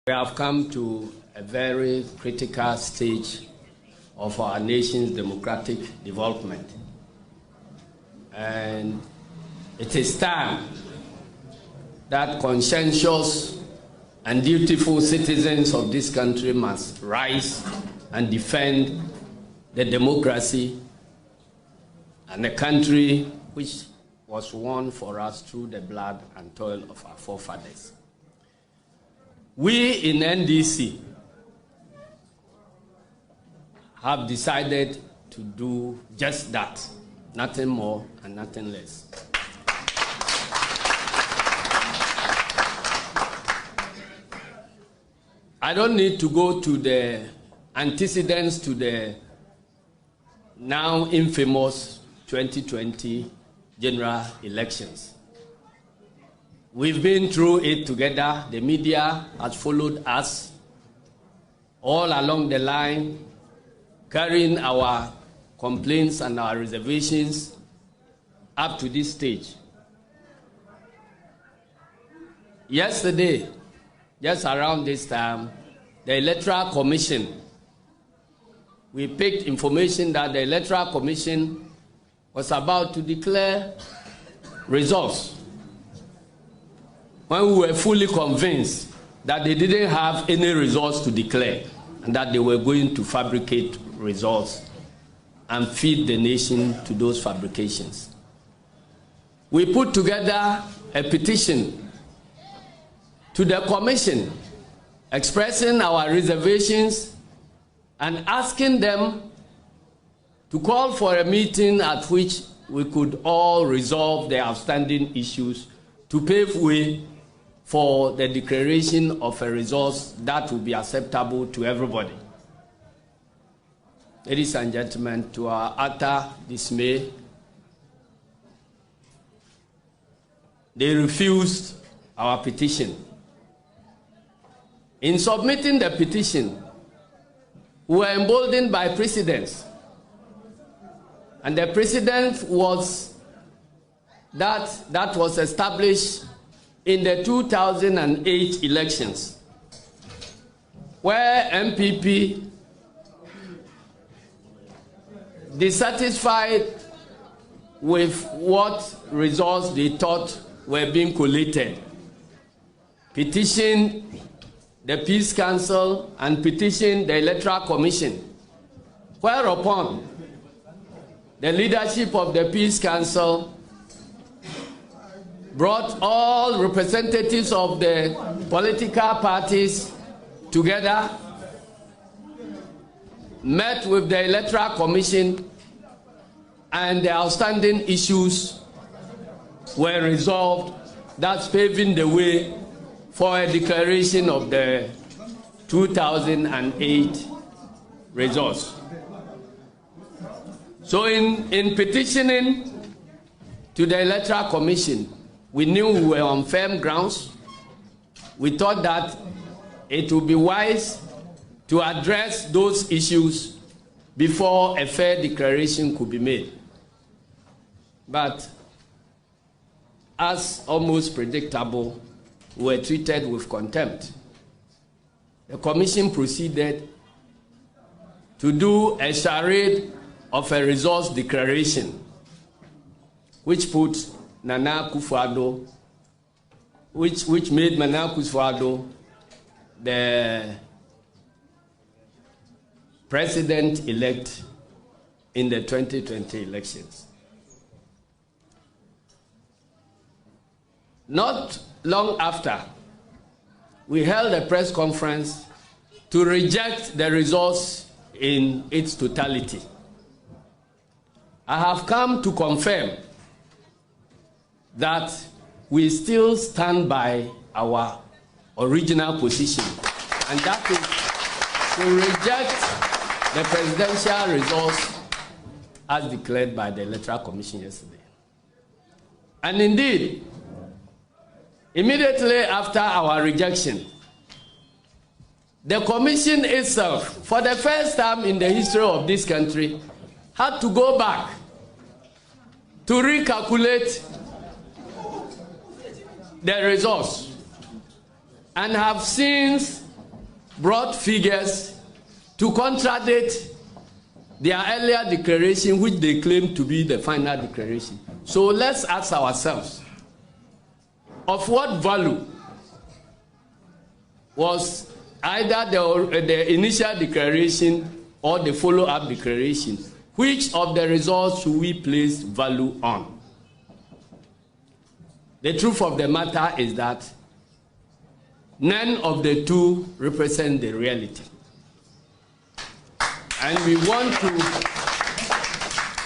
We have come to a very critical stage of our nation's democratic development. And it is time that conscientious and dutiful citizens of this country must rise and defend the democracy and the country which was won for us through the blood and toil of our forefathers. We in NDC have decided to do just that, nothing more and nothing less. I don't need to go to the antecedents to the now infamous 2020 general elections. We've been through it together. The media has followed us all along the line, carrying our complaints and our reservations up to this stage. Yesterday, just around this time, the Electoral Commission, we picked information that the Electoral Commission was about to declare results when we were fully convinced that they didn't have any results to declare and that they were going to fabricate results and feed the nation to those fabrications. We put together a petition to the Commission expressing our reservations and asking them to call for a meeting at which we could all resolve the outstanding issues to pave way for the declaration of a result that will be acceptable to everybody. Ladies and gentlemen, to our utter dismay, they refused our petition. In submitting the petition, we were emboldened by precedents. And the precedent was that was established in the 2008 elections, where MPP, dissatisfied with what results they thought were being collated, petitioned the Peace Council and petitioned the Electoral Commission, whereupon the leadership of the Peace Council brought all representatives of the political parties together, met with the Electoral Commission, and the outstanding issues were resolved, thus paving the way for a declaration of the 2008 results. So in petitioning to the Electoral Commission, we knew we were on firm grounds. We thought that it would be wise to address those issues before a fair declaration could be made. But as almost predictable, we were treated with contempt. The Commission proceeded to do a charade of a results declaration, which put Nana Akufo-Addo, which made Nana Akufo-Addo the president-elect in the 2020 elections. Not long after, we held a press conference to reject the results in its totality. I have come to confirm that we still stand by our original position, and that is to reject the presidential results as declared by the Electoral Commission yesterday. And indeed, immediately after our rejection, the Commission itself, for the first time in the history of this country, had to go back to recalculate the results and have since brought figures to contradict their earlier declaration, which they claimed to be the final declaration. So let's ask ourselves, of what value was either the initial declaration or the follow-up declaration? Which of the results should we place value on? The truth of the matter is that none of the two represent the reality. And we want to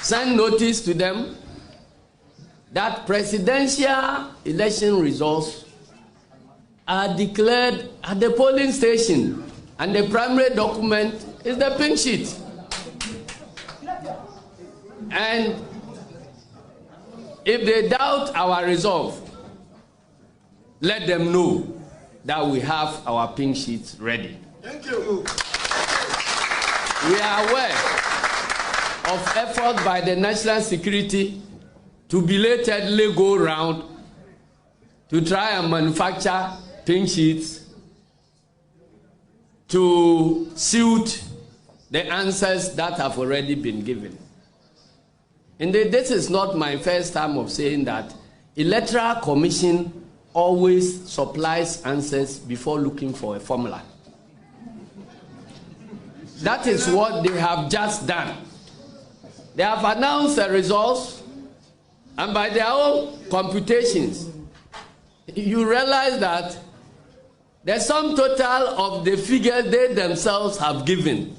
send notice to them that presidential election results are declared at the polling station, and the primary document is the pink sheet. And if they doubt our resolve, let them know that we have our pink sheets ready. Thank you. We are aware of efforts by the national security to belatedly go around to try and manufacture pink sheets to suit the answers that have already been given. And this is not my first time of saying that Electoral Commission always supplies answers before looking for a formula. That is what they have just done. They have announced the results, and by their own computations, you realize that the sum total of the figures they themselves have given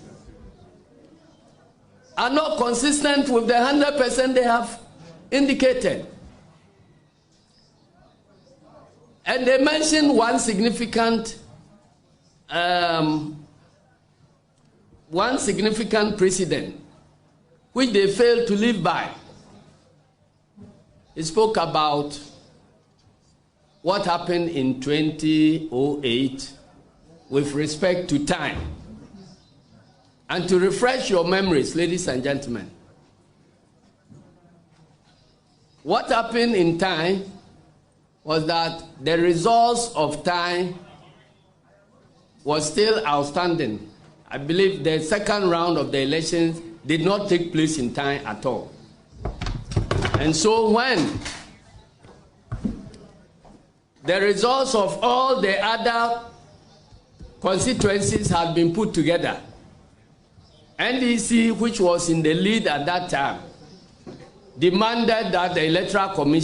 are not consistent with the 100% they have indicated. And they mentioned one significant precedent, which they failed to live by. He spoke about what happened in 2008 with respect to time. And to refresh your memories, ladies and gentlemen, what happened in time was that the results of time was still outstanding. I believe the second round of the elections did not take place in time at all. And so when the results of all the other constituencies had been put together, NDC, which was in the lead at that time, demanded that the Electoral Commission